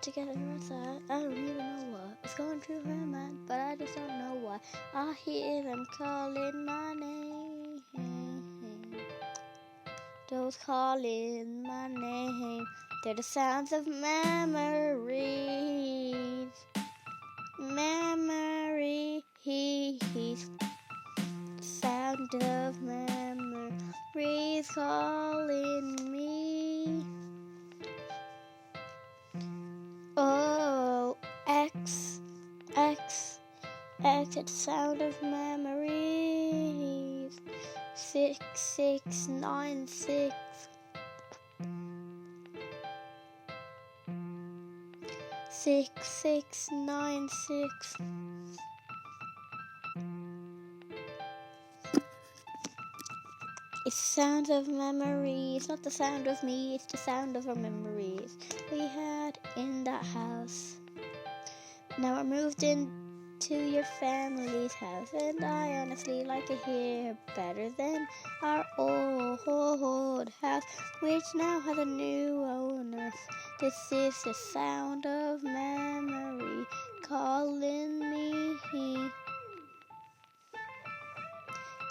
together outside. I don't even know what is going through her mind, but I just don't know why. I hear them calling my name. Those calling my name, they're the sounds of memories. Memories. Sound of memories calling me. Oh, X, it's the sound of memories. 6696. 6696. It's the sound of memories, not the sound of me, it's the sound of our memories we had in that house. Now we're moved into your family's house, and I honestly like it here better than our old house, which now has a new owner. This is the sound of memory calling me.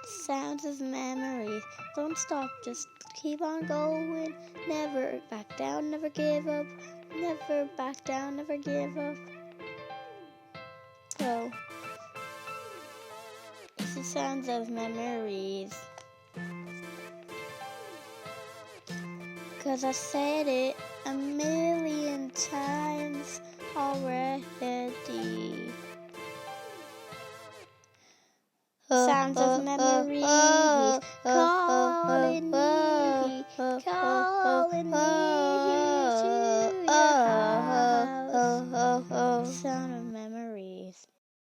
Sounds of memories. Don't stop, just keep on going. Never back down, never give up. Never back down, never give up. So, it's the sounds of memories. 'Cause I said it a million times already. Sounds of memories calling me to your house. Sound of